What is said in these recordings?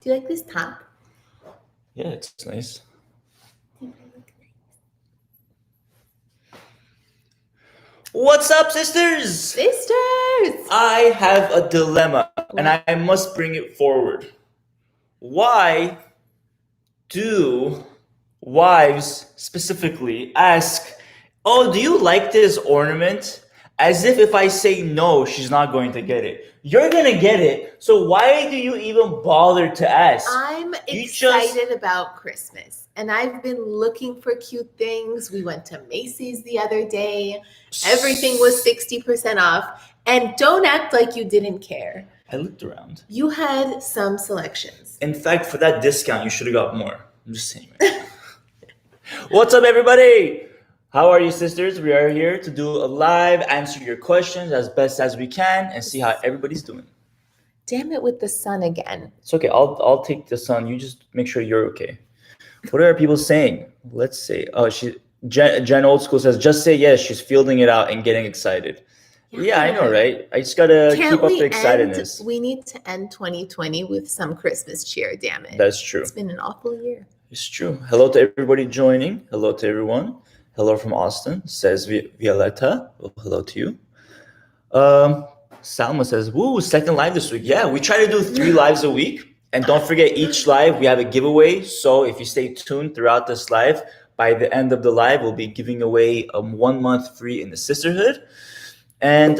Do you like this top? Yeah, it's nice. What's up, sisters? Sisters! I have a dilemma, and I must bring it forward. Why do wives specifically ask, "Oh, do you like this ornament?" As if I say no, she's not going to get it. You're gonna get it, so why do you even bother to ask? I'm excited about Christmas, and I've been looking for cute things. We went to Macy's the other day. Everything was 60% off. And don't act like you didn't care. I looked around. You had some selections. In fact, for that discount, you should have got more. I'm just saying. Right What's up, everybody? How are you, sisters? We are here to do a live, answer your questions as best as we can, and see how everybody's doing. Damn it with the sun again. It's okay. I'll take the sun. You just make sure you're okay. What are people saying? Let's see. Oh, Jen Old School says, just say yes. She's fielding it out and getting excited. Yeah, I know, right? I just gotta keep up the excitedness. We need to end 2020 with some Christmas cheer, damn it. That's true. It's been an awful year. It's true. Hello to everybody joining. Hello to everyone. Hello from Austin, says Violetta. Well, hello to you. Salma says, woo, second live this week. Yeah, we try to do 3 lives a week. And don't forget, each live, we have a giveaway. So if you stay tuned throughout this live, by the end of the live, we'll be giving away 1 month free in the sisterhood. And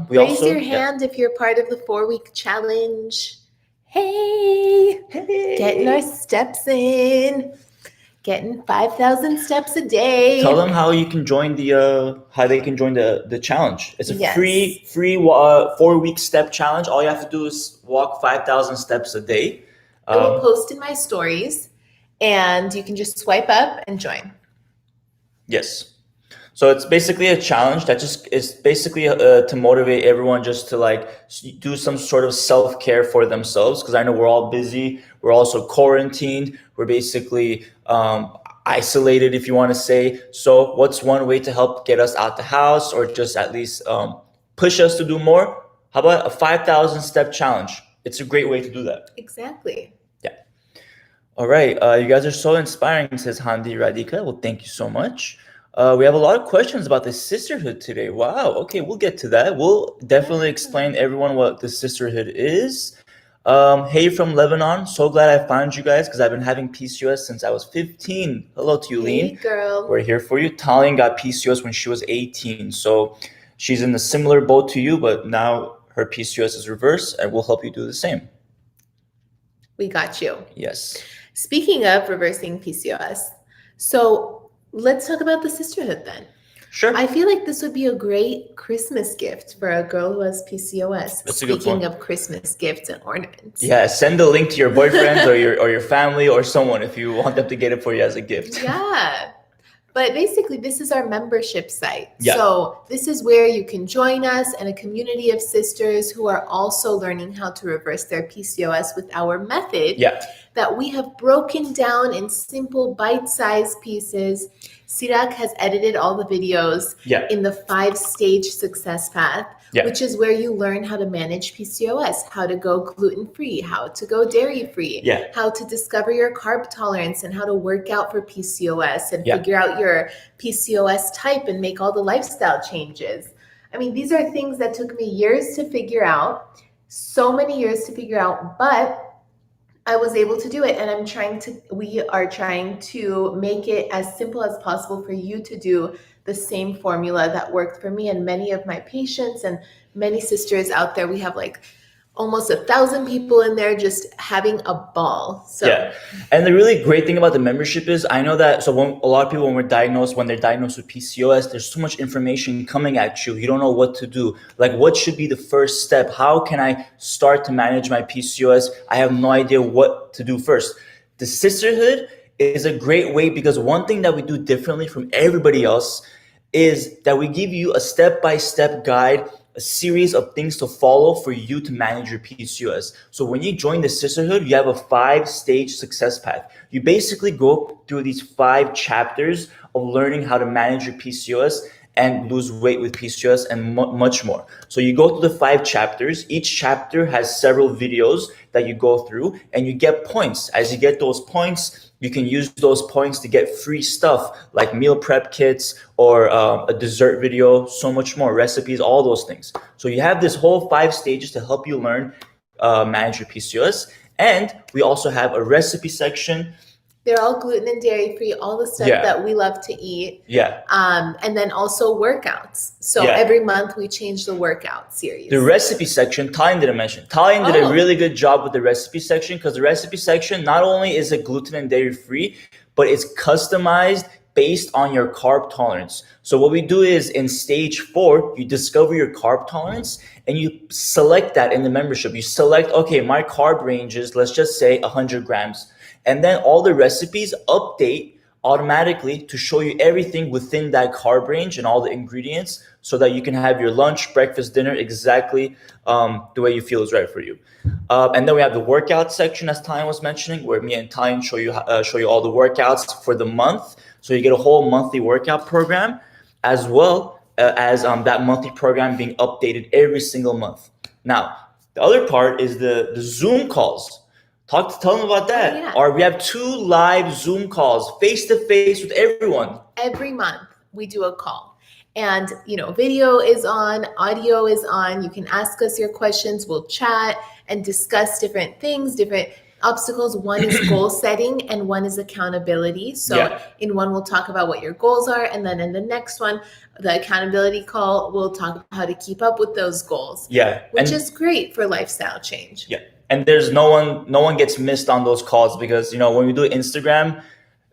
raise your hand if you're part of the 4-week challenge. Hey, getting our steps in, getting 5,000 steps a day. Tell them how you can join how they can join the challenge. It's a free 4-week step challenge. All you have to do is walk 5,000 steps a day. I will post in my stories, and you can just swipe up and join. Yes. So it's basically a challenge that just is basically to motivate everyone just to do some sort of self-care for themselves. Because I know we're all busy. We're also quarantined. We're basically isolated, if you want to say. So what's one way to help get us out the house or just at least push us to do more? How about a 5,000 step challenge? It's a great way to do that. Exactly. Yeah. All right. You guys are so inspiring, says Handi Radhika. Well, thank you so much. We have a lot of questions about the sisterhood today. Wow. Okay, we'll get to that. We'll definitely explain to everyone what the sisterhood is. Hey from Lebanon. So glad I found you guys because I've been having PCOS since I was 15. Hello to you, Lean. Hey, girl. We're here for you. Talian got PCOS when she was 18. So she's in a similar boat to you, but now her PCOS is reversed, and we'll help you do the same. We got you. Yes. Speaking of reversing PCOS, so let's talk about the sisterhood then. Sure. I feel like this would be a great Christmas gift for a girl who has PCOS. That's a good point. Speaking of Christmas gifts and ornaments. Yeah, send the link to your boyfriend or your family or someone if you want them to get it for you as a gift. Yeah. But basically, this is our membership site. Yeah. So this is where you can join us and a community of sisters who are also learning how to reverse their PCOS with our method that we have broken down in simple bite-sized pieces. Sirak has edited all the videos in the 5-stage success path, which is where you learn how to manage PCOS, how to go gluten-free, how to go dairy-free, how to discover your carb tolerance, and how to work out for PCOS and figure out your PCOS type and make all the lifestyle changes. I mean, these are things that took me years to figure out, so many years to figure out, but I was able to do it, and we are trying to make it as simple as possible for you to do the same formula that worked for me and many of my patients and many sisters out there. We have almost 1,000 people in there just having a ball. So and the really great thing about the membership is I know that a lot of people when they're diagnosed with PCOS, there's so much information coming at you. You don't know what to do. What should be the first step? How can I start to manage my PCOS? I have no idea what to do first. The sisterhood is a great way because one thing that we do differently from everybody else is that we give you a step-by-step guide, a series of things to follow for you to manage your PCOS. So when you join the sisterhood, you have a 5-stage success path. You basically go through these 5 chapters of learning how to manage your PCOS and lose weight with PCOS and much more. So you go through the 5 chapters. Each chapter has several videos that you go through, and you get points. As you get those points, you can use those points to get free stuff like meal prep kits or a dessert video, so much more, recipes, all those things. So you have this whole 5 stages to help you learn manage your PCOS. And we also have a recipe section. They're all gluten and dairy free, all the stuff that we love to eat. And then also workouts. So every month we change the workout series. The recipe section, Tallene didn't mention. Tallene did a really good job with the recipe section, because the recipe section, not only is it gluten and dairy free, but it's customized based on your carb tolerance. So what we do is in stage 4, you discover your carb tolerance and you select that in the membership. You select, okay, my carb range is, let's just say 100 grams. And then all the recipes update automatically to show you everything within that carb range and all the ingredients, so that you can have your lunch, breakfast, dinner exactly the way you feel is right for you. And then we have the workout section, as Tallene was mentioning, where me and Tallene show you all the workouts for the month. So you get a whole monthly workout program, as well as that monthly program being updated every single month. Now, the other part is the Zoom calls. Tell them about that. Or we have 2 live Zoom calls, face-to-face with everyone. Every month we do a call. And, video is on, audio is on. You can ask us your questions. We'll chat and discuss different things, different obstacles. One is goal setting and one is accountability. So in one, we'll talk about what your goals are. And then in the next one, the accountability call, we'll talk about how to keep up with those goals. Which is great for lifestyle change. And there's no one gets missed on those calls, because, when we do Instagram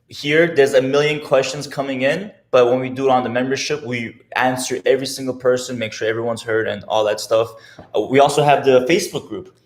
here, there's a million questions coming in. But when we do it on the membership, we answer every single person, make sure everyone's heard and all that stuff. We also have the Facebook group.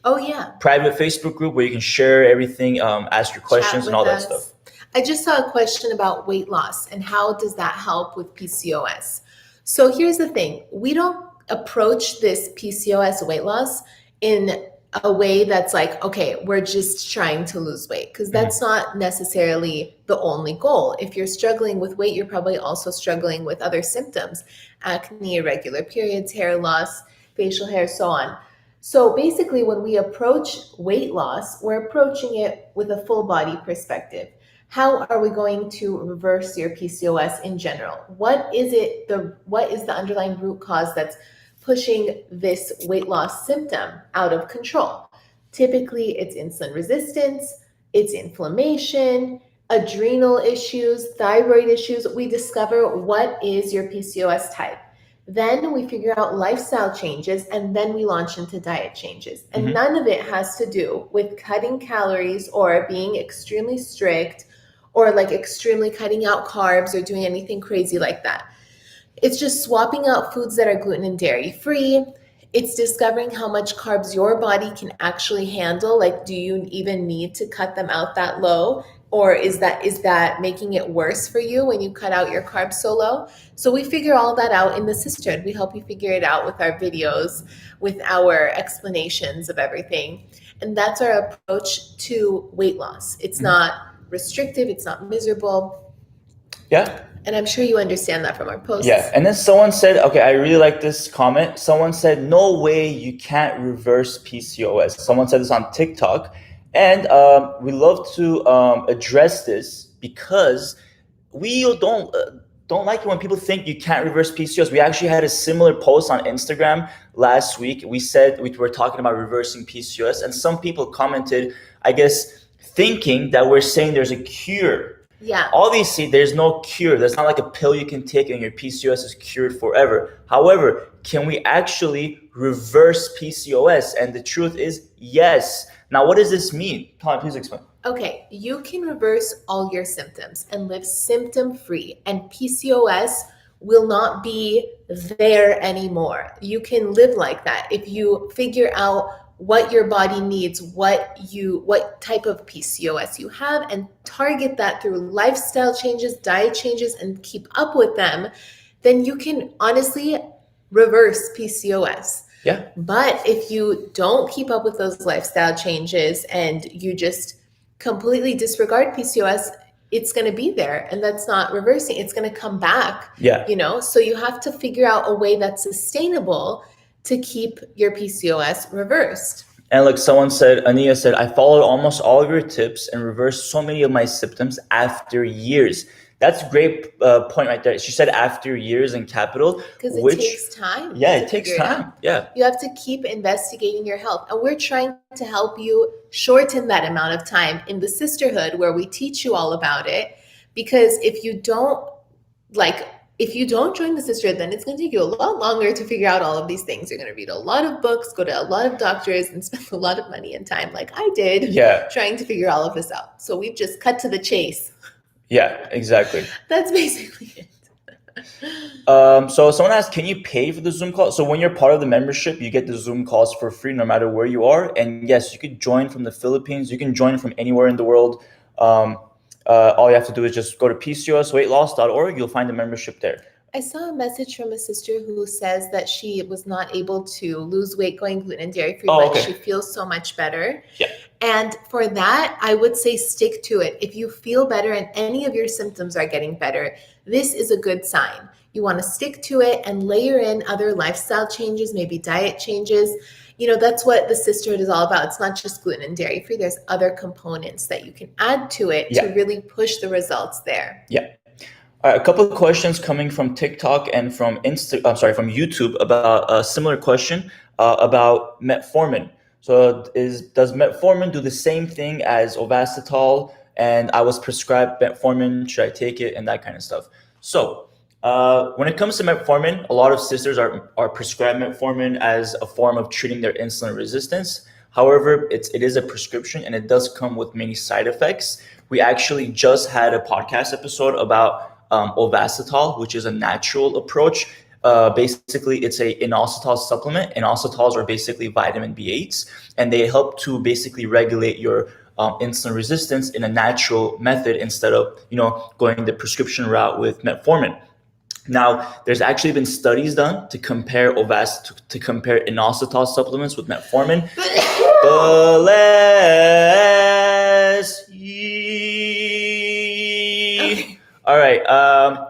Private Facebook group where you can share everything, ask your questions and all that stuff. I just saw a question about weight loss and how does that help with PCOS. So here's the thing. We don't approach this PCOS weight loss in a way that's like, okay, we're just trying to lose weight, because that's not necessarily the only goal. If you're struggling with weight, you're probably also struggling with other symptoms, acne, irregular periods, hair loss, facial hair, so on. So basically, when we approach weight loss, we're approaching it with a full body perspective. How are we going to reverse your PCOS in general? What is the underlying root cause that's pushing this weight loss symptom out of control? Typically, it's insulin resistance, it's inflammation, adrenal issues, thyroid issues. We discover what is your PCOS type. Then we figure out lifestyle changes, and then we launch into diet changes. And none of it has to do with cutting calories or being extremely strict or like extremely cutting out carbs or doing anything crazy like that. It's just swapping out foods that are gluten and dairy free. It's discovering how much carbs your body can actually handle. Like, do you even need to cut them out that low? Or is that making it worse for you when you cut out your carbs so low? So we figure all that out in the sisterhood. We help you figure it out with our videos, with our explanations of everything. And that's our approach to weight loss. It's not restrictive. It's not miserable. And I'm sure you understand that from our posts. And then someone said, okay, I really like this comment. Someone said, no way you can't reverse PCOS. Someone said this on TikTok. And we love to address this, because we don't like it when people think you can't reverse PCOS. We actually had a similar post on Instagram last week. We said we were talking about reversing PCOS, and some people commented, I guess, thinking that we're saying there's a cure. Obviously, there's no cure. There's not like a pill you can take and your PCOS is cured forever. However, can we actually reverse PCOS? And the truth is, yes. Now, what does this mean? Tallene, please explain. Okay, you can reverse all your symptoms and live symptom-free, and PCOS will not be there anymore. You can live like that if you figure out what your body needs, what type of PCOS you have, and target that through lifestyle changes, diet changes, and keep up with them. Then you can honestly reverse PCOS. But if you don't keep up with those lifestyle changes and you just completely disregard PCOS, it's going to be there, and that's not reversing. It's going to come back. So you have to figure out a way that's sustainable to keep your PCOS reversed. And like someone said, Ania said, I followed almost all of your tips and reversed so many of my symptoms after years. That's a great point right there. She said after years in capital. Because it takes time. Yeah, it takes time. Yeah. You have to keep investigating your health. And we're trying to help you shorten that amount of time in the sisterhood where we teach you all about it. Because if you don't join the sisterhood, then it's going to take you a lot longer to figure out all of these things. You're going to read a lot of books, go to a lot of doctors, and spend a lot of money and time like I did trying to figure all of this out. So we've just cut to the chase. Yeah, exactly. That's basically it. So someone asked, can you pay for the Zoom call? So when you're part of the membership, you get the Zoom calls for free no matter where you are. And yes, you could join from the Philippines. You can join from anywhere in the world. All you have to do is just go to PCOSweightloss.org. You'll find the membership there. I saw a message from a sister who says that she was not able to lose weight going gluten and dairy free, but she feels so much better. Yeah. And for that, I would say stick to it. If you feel better and any of your symptoms are getting better, this is a good sign. You want to stick to it and layer in other lifestyle changes, maybe diet changes. You know, that's what the sisterhood is all about. It's not just gluten and dairy free. There's other components that you can add to it to really push the results there. Yeah. All right, a couple of questions coming from TikTok and from from YouTube about a similar question about metformin. So does metformin do the same thing as Ovasitol? And I was prescribed metformin, should I take it, and that kind of stuff. So when it comes to metformin, a lot of sisters are prescribed metformin as a form of treating their insulin resistance. However, it is a prescription and it does come with many side effects. We actually just had a podcast episode about Ovasitol, which is a natural approach. Basically, it's a inositol supplement. Inositols are basically vitamin B8s, and they help to basically regulate your insulin resistance in a natural method instead of going the prescription route with metformin. Now, there's actually been studies done to compare inositol supplements with metformin. All right.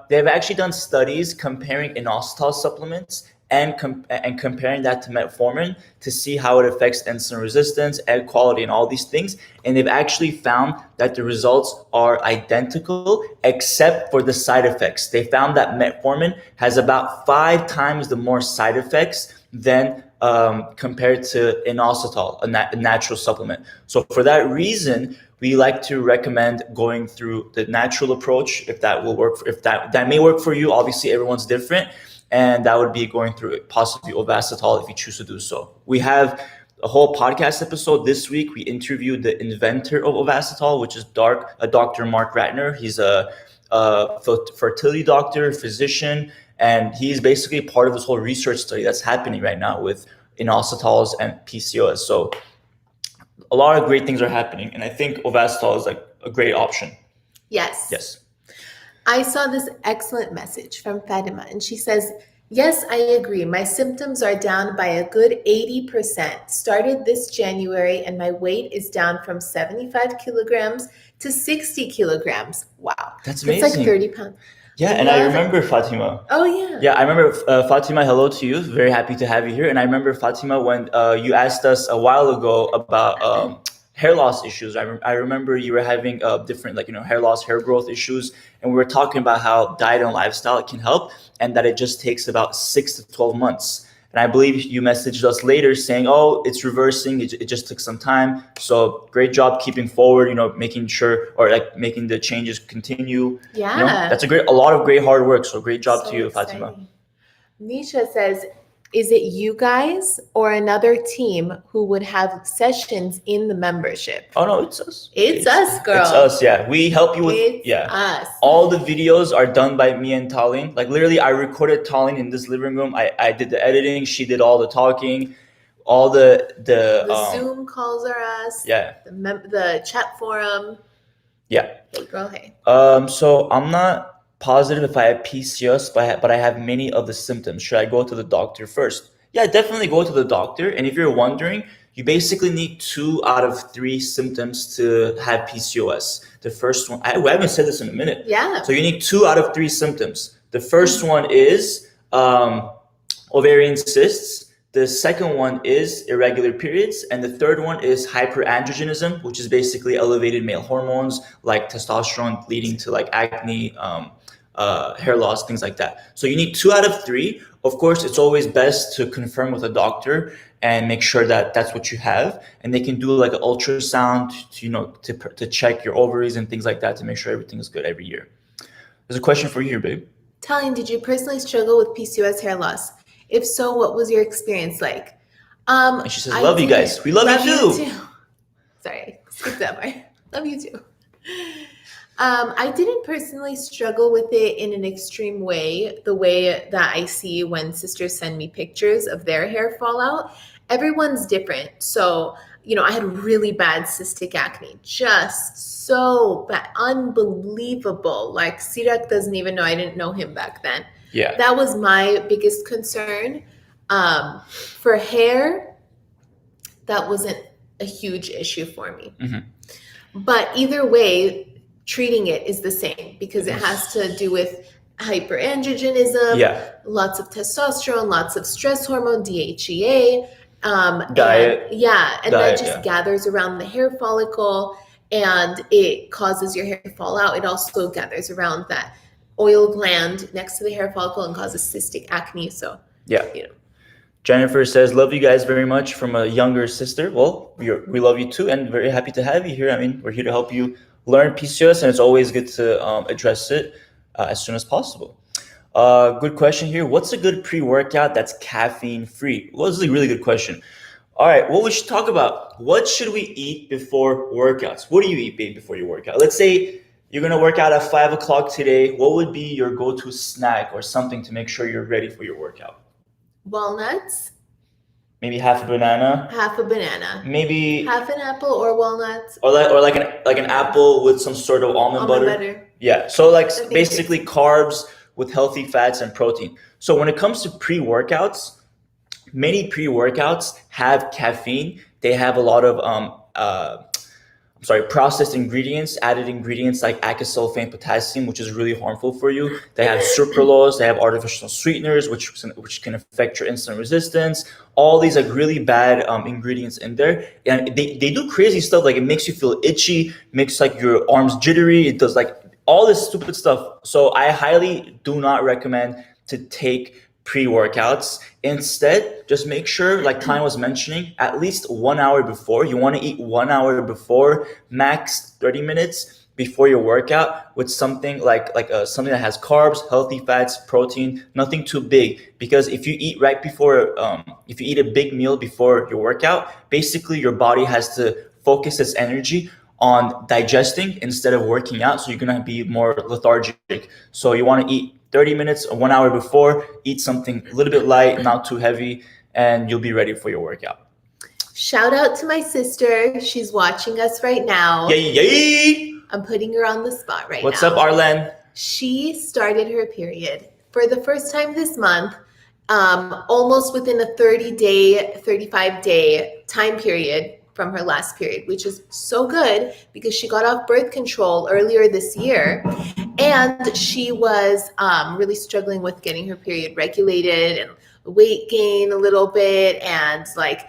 They've actually done studies comparing inositol supplements and comparing that to metformin to see how it affects insulin resistance, egg quality, and all these things. And they've actually found that the results are identical except for the side effects. They found that metformin has about 5 times the more side effects than compared to inositol, a natural supplement. So for that reason, we like to recommend going through the natural approach if that will work. If that may work for you, obviously everyone's different. And that would be going through possibly Ovasitol if you choose to do so. We have a whole podcast episode this week. We interviewed the inventor of Ovasitol, which is Dr. Mark Ratner. He's a fertility doctor, physician, and he's basically part of this whole research study that's happening right now with inositols and PCOS. So a lot of great things are happening, and I think Ovasitol is like a great option. Yes. Yes. I saw this excellent message from Fatima, and she says, yes, I agree. My symptoms are down by a good 80%. Started this January, and my weight is down from 75 kilograms to 60 kilograms. Wow. That's amazing. That's like 30 pounds. Yeah, and I remember Fatima. Oh, yeah. Yeah, I remember Fatima, hello to you. Very happy to have you here. And I remember, Fatima, when you asked us a while ago about hair loss issues. I remember you were having different hair loss, hair growth issues. And we were talking about how diet and lifestyle can help and that it just takes about 6 to 12 months. And I believe you messaged us later saying, oh, it's reversing. It just took some time. So great job keeping forward, making sure or making the changes continue. Yeah. That's a lot of great hard work. So great job to you, exciting. Fatima. Nisha says, is it you guys or another team who would have sessions in the membership? Oh, no, it's us. It's us, girl. It's us, yeah. We help you with, it's us. All the videos are done by me and Tallene. Like literally, I recorded Tallene in this living room. I did the editing. She did all the talking. All the Zoom calls are us. Yeah. The chat forum. Yeah. Hey, girl, hey. So I'm not positive if I have PCOS, but I have many of the symptoms. Should I go to the doctor first? Yeah, definitely go to the doctor. And if you're wondering, you basically need 2 out of 3 symptoms to have PCOS. The first one, I haven't said this in a minute. Yeah. So you need 2 out of 3 symptoms. The first one is ovarian cysts. The second one is irregular periods. And the third one is hyperandrogenism, which is basically elevated male hormones like testosterone leading to like acne, hair loss, things like that. So you need 2 out of 3. Of course, it's always best to confirm with a doctor and make sure that that's what you have. And they can do like an ultrasound to check your ovaries and things like that to make sure everything is good every year. There's a question for you here, babe. Tallene, did you personally struggle with PCOS hair loss? If so, what was your experience like? And she says, love you guys. We love you too. Sorry, skip that part. Love you too. I didn't personally struggle with it in an extreme way, the way that I see when sisters send me pictures of their hair fallout. Everyone's different. So, I had really bad cystic acne, just so bad, unbelievable. Like Sirak doesn't even know, I didn't know him back then. Yeah. That was my biggest concern. For hair, that wasn't a huge issue for me. Mm-hmm. But either way, treating it is the same because it has to do with hyperandrogenism, lots of testosterone, lots of stress hormone, DHEA, diet. That just gathers around the hair follicle and it causes your hair to fall out. It also gathers around that oil gland next to the hair follicle and causes cystic acne. So, Jennifer says, love you guys very much from a younger sister. Well, we love you too and very happy to have you here. I mean, we're here to help you learn PCOS and it's always good to address it as soon as possible. Good question here. What's a good pre-workout that's caffeine free? Well, this is a really good question. All right, what we should talk about. What should we eat before workouts? What do you eat, babe, before you work out? Let's say you're going to work out at 5 o'clock today. What would be your go-to snack or something to make sure you're ready for your workout? Walnuts. Maybe half a banana. Half a banana. Maybe half an apple or walnuts. Or like an apple with some sort of almond butter. Yeah. So like basically carbs with healthy fats and protein. So when it comes to pre-workouts, many pre-workouts have caffeine. They have a lot of processed ingredients, added ingredients like acesulfame potassium, which is really harmful for you. They have sucralose, they have artificial sweeteners, which can affect your insulin resistance. All these like really bad ingredients in there. And they do crazy stuff, like it makes you feel itchy, makes like your arms jittery. It does like all this stupid stuff. So I highly do not recommend to take pre-workouts. Instead, just make sure, like Thyne was mentioning, at least 1 hour before. You want to eat 1 hour before, max 30 minutes before your workout with something like something that has carbs, healthy fats, protein, nothing too big. Because if you eat if you eat a big meal before your workout, basically your body has to focus its energy on digesting instead of working out. So you're going to be more lethargic. So you want to eat 30 minutes or 1 hour before, eat something a little bit light, not too heavy, and you'll be ready for your workout. Shout out to my sister. She's watching us right now. Yay! I'm putting her on the spot right What's now. up, Arlen? She started her period for the first time this month, almost within a 30-day, 35-day time period from her last period, which is so good because she got off birth control earlier this year and she was really struggling with getting her period regulated and weight gain a little bit and like,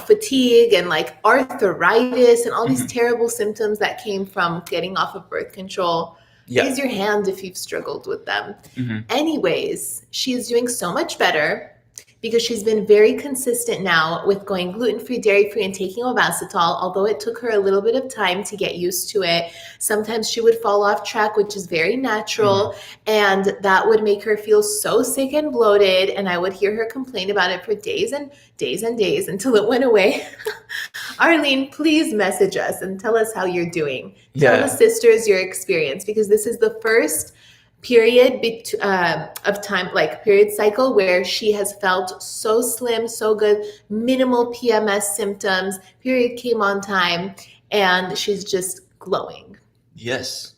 fatigue and like arthritis and all these terrible symptoms that came from getting off of birth control. Raise your hand if you've struggled with them. Anyways, she is doing so much better because she's been very consistent now with going gluten-free, dairy-free, and taking Ovasitol, although it took her a little bit of time to get used to it. Sometimes she would fall off track, which is very natural, and that would make her feel so sick and bloated, and I would hear her complain about it for days and days and days until it went away. Arlene, please message us and tell us how you're doing. Tell the sisters your experience, because this is the first period of time, like period cycle, where she has felt so slim, so good, minimal PMS symptoms, period came on time, and she's just glowing. Yes.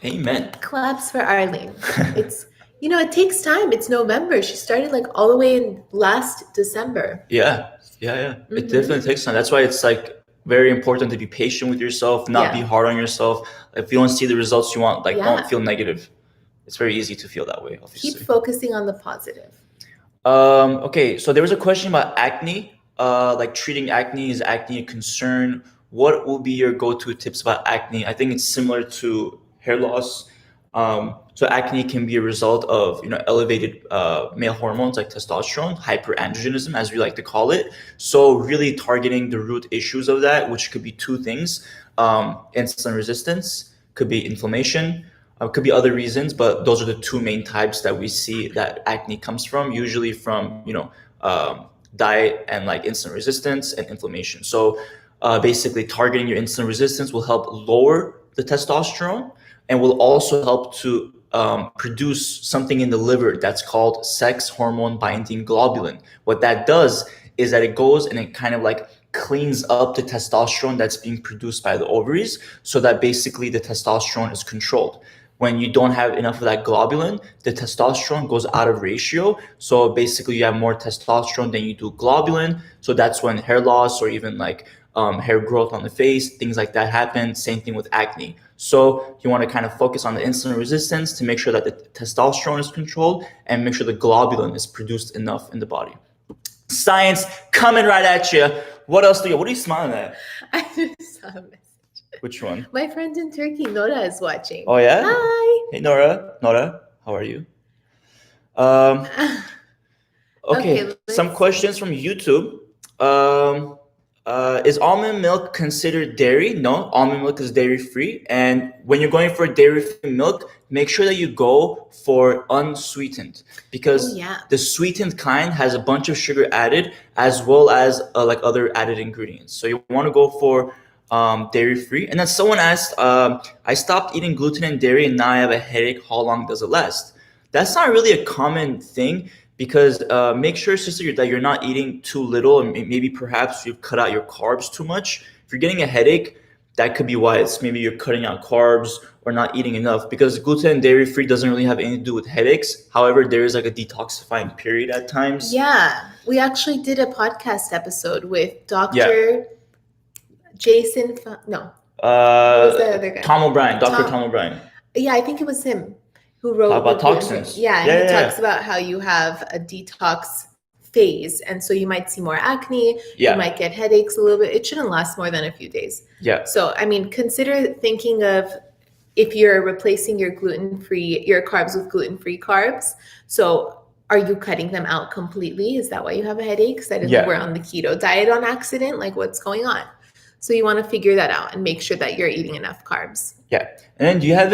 Amen. Claps for Arlene. It's, it takes time. It's November. She started like all the way in last December. Yeah. It definitely takes time. That's why it's like very important to be patient with yourself, not be hard on yourself. If you don't see the results you want, don't feel negative. It's very easy to feel that way, obviously. Keep focusing on the positive. Okay, so there was a question about acne. Like treating acne, is acne a concern? What will be your go-to tips about acne? I think it's similar to hair loss. So acne can be a result of elevated male hormones like testosterone, hyperandrogenism, as we like to call it. So really targeting the root issues of that, which could be two things: insulin resistance, could be inflammation. Could be other reasons, but those are the two main types that we see that acne comes from, usually from diet and like insulin resistance and inflammation. So basically targeting your insulin resistance will help lower the testosterone and will also help to produce something in the liver that's called sex hormone binding globulin. What that does is that it goes and it kind of like cleans up the testosterone that's being produced by the ovaries, so that basically the testosterone is controlled. When you don't have enough of that globulin, the testosterone goes out of ratio. So basically you have more testosterone than you do globulin. So that's when hair loss or even like hair growth on the face, things like that happen. Same thing with acne. So you want to kind of focus on the insulin resistance to make sure that the testosterone is controlled and make sure the globulin is produced enough in the body. Science coming right at you. What else do you? What are you smiling at? I just saw a message. Which one? My friend in Turkey, Nora, is watching. Oh yeah. Hi. Hey Nora. Nora, how are you? Okay. Some questions from YouTube. Is almond milk considered dairy? No, almond milk is dairy free. And when you're going for dairy free milk, make sure that you go for unsweetened, because the sweetened kind has a bunch of sugar added as well as like other added ingredients. So you want to go for dairy free. And then someone asked, I stopped eating gluten and dairy and now I have a headache. How long does it last? That's not really a common thing, because make sure, sister, that you're not eating too little, and maybe perhaps you've cut out your carbs too much. If you're getting a headache, that could be why. It's maybe you're cutting out carbs or not eating enough, because gluten and dairy free doesn't really have anything to do with headaches. However, there is like a detoxifying period at times. Yeah, we actually did a podcast episode with Dr. Jason. No. What was the other guy? Tom O'Brien, Dr. Tom O'Brien. Yeah, I think it was him who wrote about toxins. He talks about how you have a detox phase, and so you might see more acne. You might get headaches a little bit. It shouldn't last more than a few days. So I mean, consider thinking of if you're replacing your carbs with gluten-free carbs. So are you cutting them out completely? Is that why you have a headache? Because I didn't think we're on the keto diet on accident. Like, what's going on? So you want to figure that out and make sure that you're eating enough carbs. And then do you have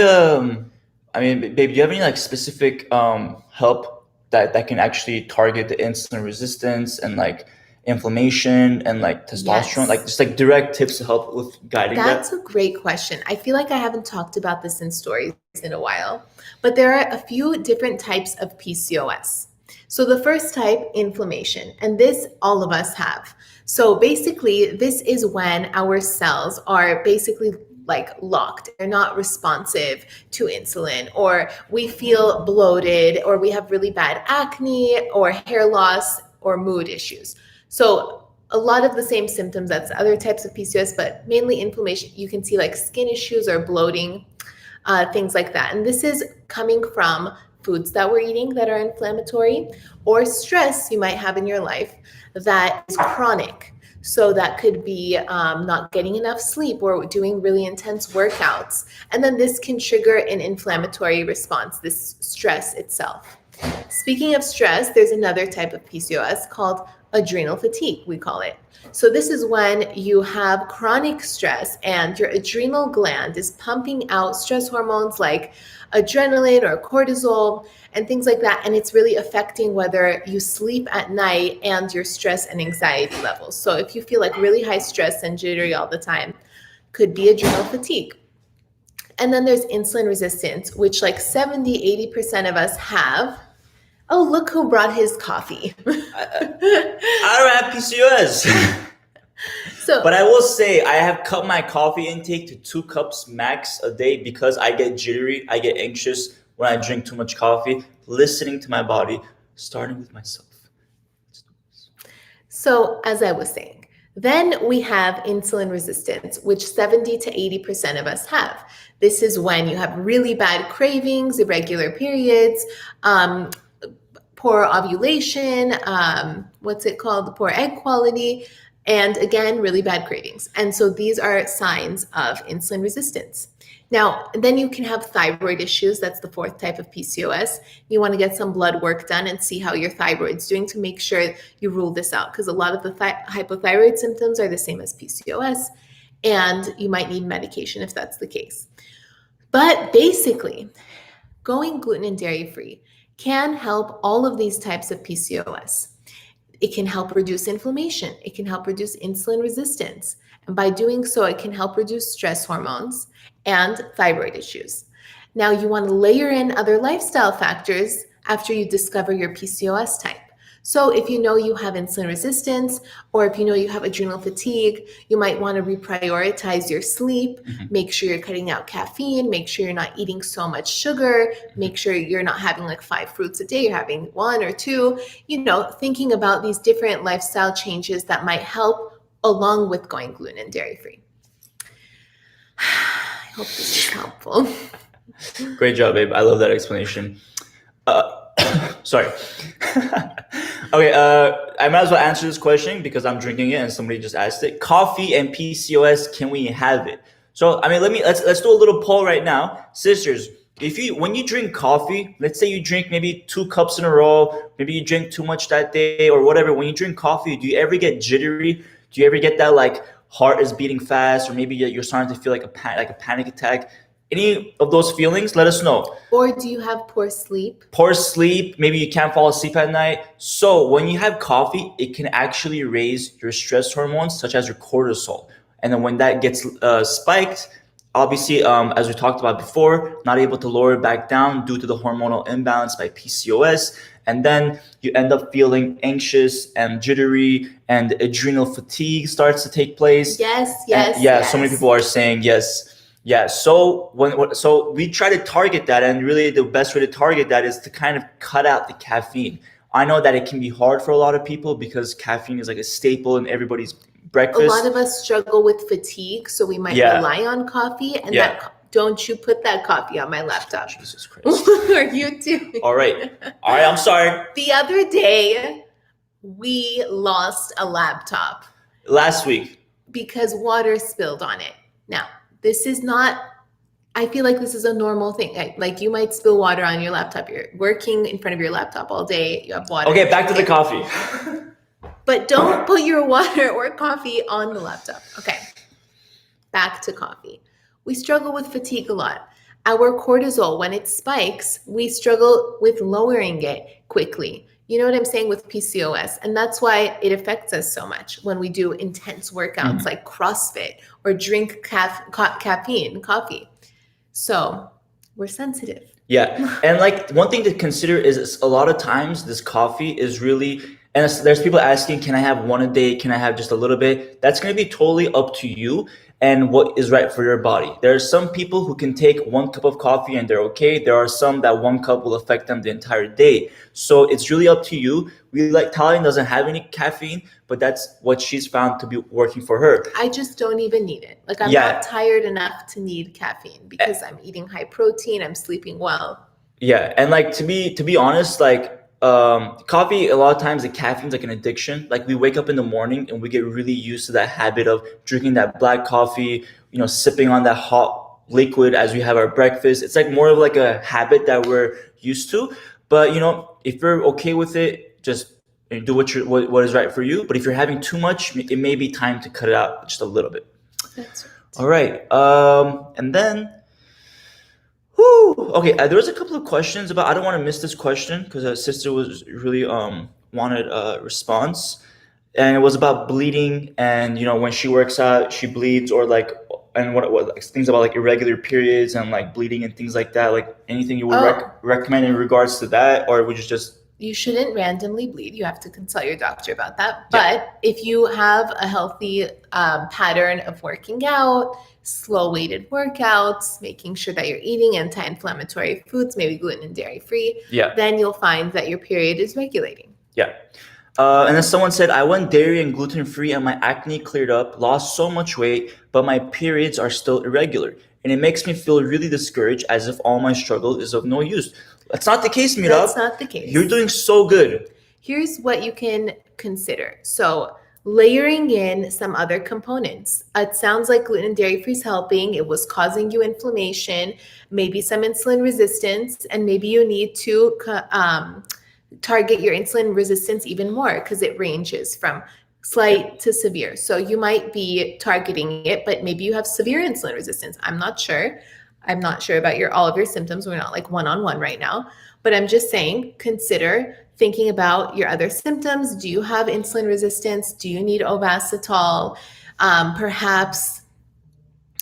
I mean, babe, do you have any like specific help that can actually target the insulin resistance and like inflammation and like testosterone, like just like direct tips to help with guiding that? That's a great question. I feel like I haven't talked about this in stories in a while, but there are a few different types of PCOS. So the first type, inflammation, and this all of us have. So basically, this is when our cells are basically like locked. They're not responsive to insulin, or we feel bloated, or we have really bad acne or hair loss or mood issues. So a lot of the same symptoms as other types of PCOS, but mainly inflammation. You can see like skin issues or bloating, things like that. And this is coming from foods that we're eating that are inflammatory, or stress you might have in your life that is chronic. So that could be not getting enough sleep or doing really intense workouts. And then this can trigger an inflammatory response, this stress itself. Speaking of stress, there's another type of PCOS called adrenal fatigue, we call it. So this is when you have chronic stress and your adrenal gland is pumping out stress hormones like adrenaline or cortisol and things like that. And it's really affecting whether you sleep at night and your stress and anxiety levels. So if you feel like really high stress and jittery all the time, could be adrenal fatigue. And then there's insulin resistance, which like 70-80% of us have. Oh, look who brought his coffee. I don't have PCOS. But I will say I have cut my coffee intake to 2 cups max a day because I get jittery, I get anxious when I drink too much coffee. Listening to my body, starting with myself. So as I was saying, then we have insulin resistance, which 70-80% of us have. This is when you have really bad cravings, irregular periods, poor ovulation, poor egg quality, and again, really bad cravings. And so these are signs of insulin resistance. Now, then you can have thyroid issues. That's the fourth type of PCOS. You want to get some blood work done and see how your thyroid's doing to make sure you rule this out, because a lot of the hypothyroid symptoms are the same as PCOS, and you might need medication if that's the case. But basically, going gluten and dairy free can help all of these types of PCOS. It can help reduce inflammation. It can help reduce insulin resistance. And by doing so, it can help reduce stress hormones and thyroid issues. Now, you want to layer in other lifestyle factors after you discover your PCOS type. So if you know you have insulin resistance, or if you know you have adrenal fatigue, you might want to reprioritize your sleep, make sure you're cutting out caffeine, make sure you're not eating so much sugar, make sure you're not having like 5 fruits a day, you're having 1 or 2, thinking about these different lifestyle changes that might help along with going gluten and dairy free. I hope this is helpful. Great job, babe. I love that explanation. Sorry. Okay, I might as well answer this question because I'm drinking it and somebody just asked it. Coffee and PCOS, can we have it? So, let's do a little poll right now. Sisters, when you drink coffee, let's say you drink maybe 2 cups in a row, maybe you drink too much that day or whatever. When you drink coffee, do you ever get jittery? Do you ever get that like heart is beating fast, or maybe you're starting to feel like a panic attack? Any of those feelings, let us know. Or do you have poor sleep? Poor sleep, maybe you can't fall asleep at night. So when you have coffee, it can actually raise your stress hormones, such as your cortisol. And then when that gets spiked, obviously, as we talked about before, not able to lower it back down due to the hormonal imbalance by PCOS. And then you end up feeling anxious and jittery, and adrenal fatigue starts to take place. Yes. So many people are saying yes. Yeah, so we try to target that, and really the best way to target that is to kind of cut out the caffeine. I know that it can be hard for a lot of people because caffeine is like a staple in everybody's breakfast. A lot of us struggle with fatigue, so we might rely on coffee, and don't you put that coffee on my laptop. Jesus Christ. What are you doing? All right, I'm sorry. The other day, we lost a laptop. Last week. Because water spilled on it. Now, this is not, I feel like this is a normal thing. Like you might spill water on your laptop. You're working in front of your laptop all day. You have water. Okay, back to the coffee. But don't put your water or coffee on the laptop. Okay, back to coffee. We struggle with fatigue a lot. Our cortisol, when it spikes, we struggle with lowering it quickly. You know what I'm saying with PCOS? And that's why it affects us so much when we do intense workouts like CrossFit or drink caffeine, coffee. So we're sensitive. Yeah. And like one thing to consider is a lot of times this coffee is really, and there's people asking, can I have 1 a day? Can I have just a little bit? That's going to be totally up to you and what is right for your body. There are some people who can take 1 cup of coffee and they're okay. There are some that 1 cup will affect them the entire day. So it's really up to you. Talia doesn't have any caffeine, but that's what she's found to be working for her. I just don't even need it. Like I'm not tired enough to need caffeine because I'm eating high protein. I'm sleeping well. Yeah. And like to be honest, like coffee, a lot of times the caffeine's like an addiction. Like we wake up in the morning and we get really used to that habit of drinking that black coffee, sipping on that hot liquid as we have our breakfast. It's like more of like a habit that we're used to. But if you're okay with it, just do what is right for you. But if you're having too much, it may be time to cut it out just a little bit. That's right. All right. And then okay, there was a couple of questions about, I don't want to miss this question because a sister was really wanted a response, and it was about bleeding, and when she works out she bleeds, or like, and what like, things about like irregular periods and like bleeding and things like that. Like anything you would recommend in regards to that, or would you just? You shouldn't randomly bleed. You have to consult your doctor about that. But if you have a healthy pattern of working out, slow weighted workouts, making sure that you're eating anti-inflammatory foods, maybe gluten and dairy free, then you'll find that your period is regulating. Yeah. And then someone said, I went dairy and gluten-free and my acne cleared up, lost so much weight, but my periods are still irregular. And it makes me feel really discouraged as if all my struggle is of no use. That's not the case, Mirab. That's not the case. You're doing so good. Here's what you can consider. So layering in some other components. It sounds like gluten and dairy-free is helping. It was causing you inflammation, maybe some insulin resistance, and maybe you need to target your insulin resistance even more because it ranges from slight to severe. So you might be targeting it, but maybe you have severe insulin resistance. I'm not sure. I'm not sure about all of your symptoms. We're not like one-on-one right now, but I'm just saying, consider thinking about your other symptoms. Do you have insulin resistance? Do you need Ovasitol? Perhaps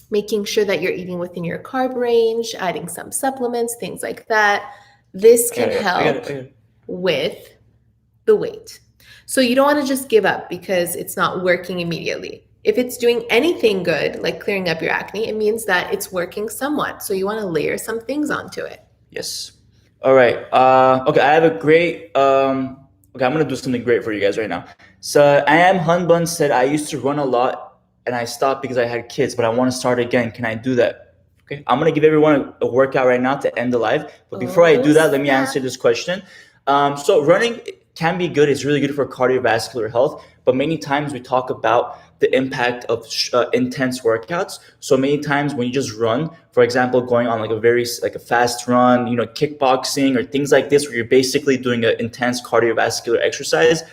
making sure that you're eating within your carb range, adding some supplements, things like that. This can help with the weight. So you don't want to just give up because it's not working immediately. If it's doing anything good, like clearing up your acne, it means that it's working somewhat. So you want to layer some things onto it. Yes. All right. Okay, I have a great, okay, I'm going to do something great for you guys right now. So I am Hunbun said, I used to run a lot and I stopped because I had kids, but I want to start again. Can I do that? Okay, I'm going to give everyone a workout right now to end the live. But before I do that, let me answer this question. So running can be good. It's really good for cardiovascular health. But many times we talk about the impact of intense workouts. So many times when you just run, for example, going on like a fast run, kickboxing or things like this, where you're basically doing an intense cardiovascular exercise,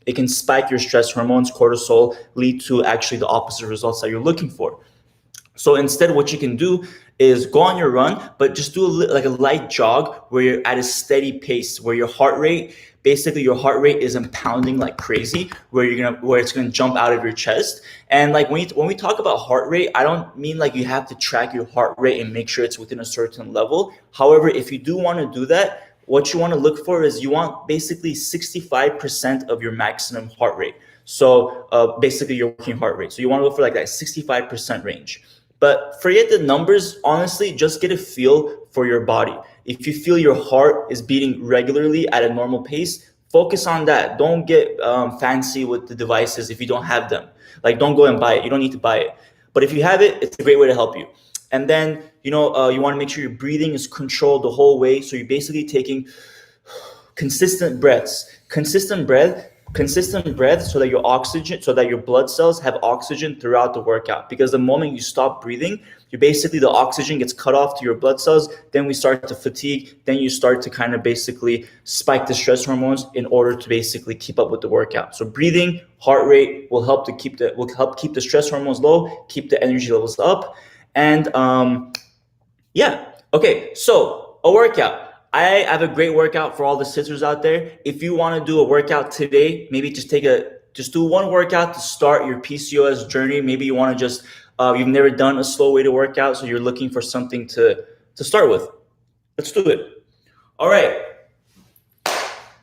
it can spike your stress hormones, cortisol, lead to actually the opposite results that you're looking for. So instead, what you can do is go on your run, but just do a light jog where you're at a steady pace, where your heart rate isn't pounding like crazy, where it's gonna jump out of your chest. And like when we talk about heart rate, I don't mean like you have to track your heart rate and make sure it's within a certain level. However, if you do want to do that, what you want to look for is you want basically 65% of your maximum heart rate. So basically your working heart rate. So you want to look for like that 65% range. But forget the numbers, honestly, just get a feel for your body. If you feel your heart is beating regularly at a normal pace, focus on that. Don't get fancy with the devices if you don't have them. Like, don't go and buy it. You don't need to buy it. But if you have it, it's a great way to help you. And then, you want to make sure your breathing is controlled the whole way. So you're basically taking consistent breaths so that your blood cells have oxygen throughout the workout. Because the moment you stop breathing, the oxygen gets cut off to your blood cells. Then we start to fatigue. Then you start to kind of basically spike the stress hormones in order to basically keep up with the workout. So breathing, heart rate will help keep the stress hormones low, keep the energy levels up. And okay, so a workout. I have a great workout for all the sisters out there. If you want to do a workout today, maybe just do one workout to start your PCOS journey. Maybe you want to just, you've never done a slow way to work out, so you're looking for something to start with. Let's do it. All right.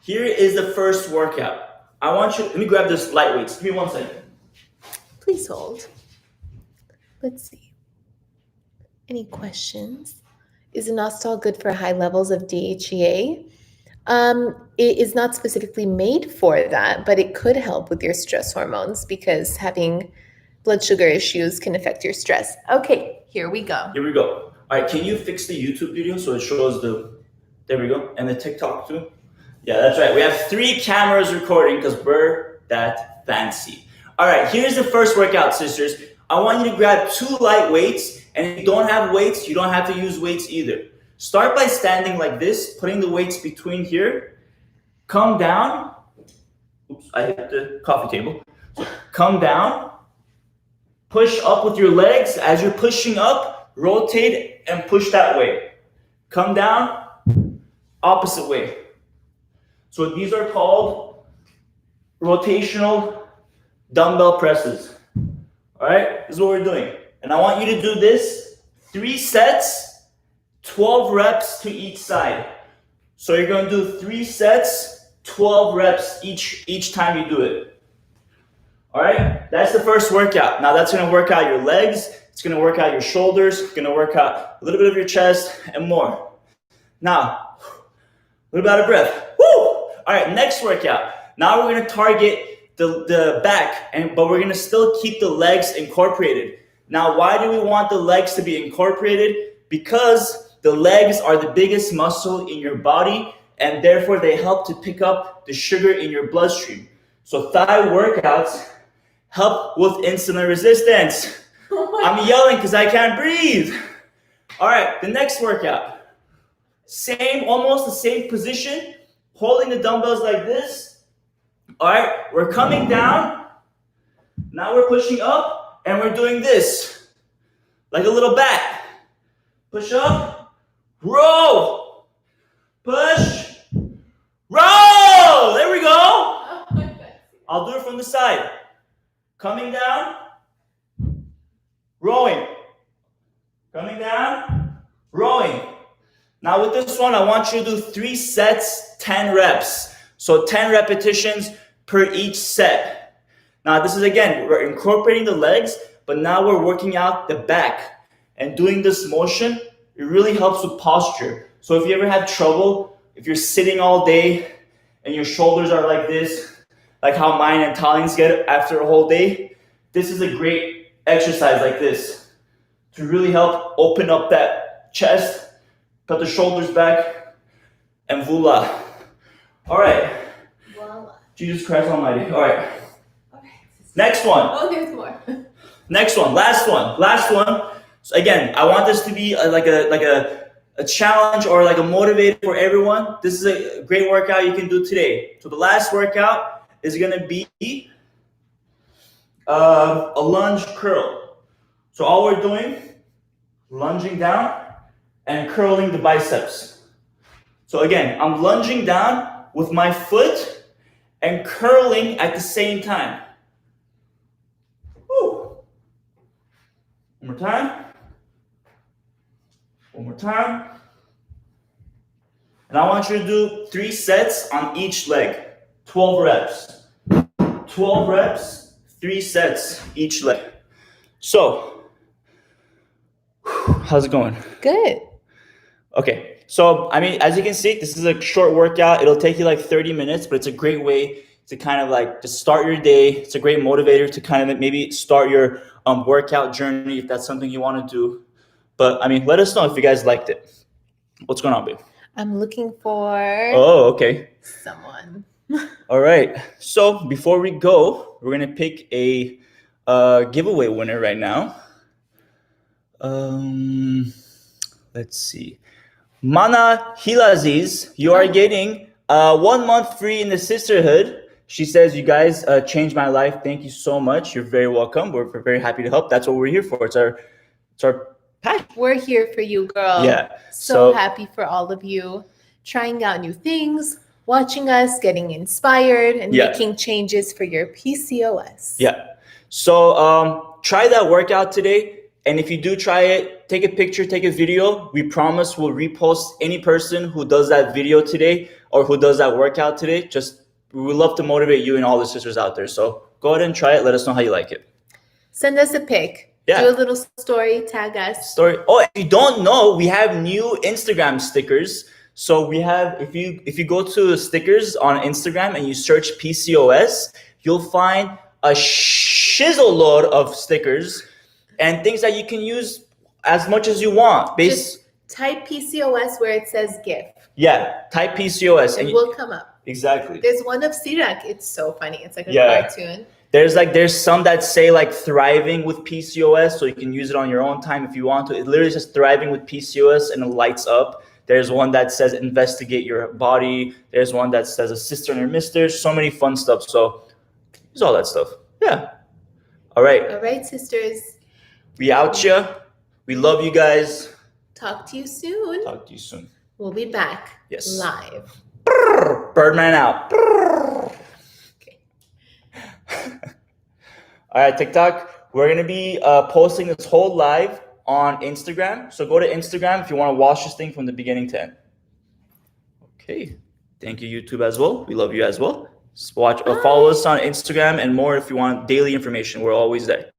Here is the first workout. Let me grab this light weights. Give me 1 second. Please hold. Let's see. Any questions? Is inositol good for high levels of DHEA? It is not specifically made for that, but it could help with your stress hormones because having blood sugar issues can affect your stress. Okay, here we go. All right, can you fix the YouTube video so it shows there we go, and the TikTok too? Yeah, that's right. We have 3 cameras recording because we're that fancy. All right, here's the first workout, sisters. I want you to grab 2 light weights. And if you don't have weights, you don't have to use weights either. Start by standing like this, putting the weights between here. Come down. Oops, I hit the coffee table. So come down. Push up with your legs. As you're pushing up, rotate and push that way. Come down, opposite way. So these are called rotational dumbbell presses. All right, this is what we're doing. And I want you to do this 3 sets, 12 reps to each side. So you're going to do 3 sets, 12 reps each time you do it. All right, that's the first workout. Now that's going to work out your legs. It's going to work out your shoulders. It's going to work out a little bit of your chest and more. Now, a little bit out of breath. Woo! All right, next workout. Now we're gonna target the back, but we're gonna still keep the legs incorporated. Now, why do we want the legs to be incorporated? Because the legs are the biggest muscle in your body, and therefore they help to pick up the sugar in your bloodstream. So thigh workouts help with insulin resistance. I'm yelling because I can't breathe. All right, the next workout. Almost the same position, holding the dumbbells like this. All right, we're coming down. Now we're pushing up, and we're doing this, like a little bat. Push up, row, push, row. There we go. I'll do it from the side. Coming down, rowing. Coming down, rowing. Now with this one, I want you to do 3 sets, 10 reps. So 10 repetitions per each set. Now this is, again, we're incorporating the legs, but now we're working out the back. And doing this motion, it really helps with posture. So if you ever have trouble, if you're sitting all day and your shoulders are like this, like how mine and Talian's get after a whole day, this is a great exercise like this to really help open up that chest, cut the shoulders back, and voila. All right. Voila. Jesus Christ Almighty. All right. Next one. Oh, there's more. Next one. Last one. So again, I want this to be like a challenge or like a motivator for everyone. This is a great workout you can do today. So the last workout is gonna be a lunge curl. So all we're doing, lunging down and curling the biceps. So again, I'm lunging down with my foot and curling at the same time. Woo. One more time. One more time. And I want you to do 3 sets on each leg. 12 reps. 12 reps, 3 sets each leg. So, how's it going? Good. Okay, so I mean, as you can see, this is a short workout. It'll take you like 30 minutes, but it's a great way to kind of like to start your day. It's a great motivator to kind of maybe start your workout journey if that's something you want to do. But I mean, let us know if you guys liked it. What's going on, babe? I'm looking for okay. someone. All right. So before we go, we're gonna pick a giveaway winner right now. Let's see. Mana Hilaziz, you are getting 1 month free in the sisterhood. She says, you guys changed my life. Thank you so much. You're very welcome. We're very happy to help. That's what we're here for. It's our passion. We're here for you, girl. Yeah. So happy for all of you trying out new things, watching us, getting inspired, and making changes for your PCOS. Yeah. So try that workout today. And if you do try it, take a picture, take a video. We promise we'll repost any person who does that video today or who does that workout today. We would love to motivate you and all the sisters out there. So go ahead and try it. Let us know how you like it. Send us a pic. Yeah. Do a little story, tag us. Oh, if you don't know, we have new Instagram stickers. So we have, if you go to stickers on Instagram and you search PCOS, you'll find a shizzle load of stickers and things that you can use as much as you want. Just type PCOS where it says GIF. Yeah, type PCOS. And we'll come up. Exactly. There's one of Sirak. It's so funny. It's like a cartoon. There's some that say like thriving with PCOS, so you can use it on your own time if you want to. It literally says thriving with PCOS and it lights up. There's one that says investigate your body. There's one that says a sister and her mister. So many fun stuff. So use all that stuff. Yeah. All right. All right, sisters. We out ya. We love you guys. Talk to you soon. We'll be back. Yes. Live. Birdman out. Okay. All right, TikTok. We're going to be posting this whole live on Instagram. So go to Instagram if you want to watch this thing from the beginning to end. Okay. Thank you, YouTube, as well. We love you as well. Follow us on Instagram and more if you want daily information. We're always there.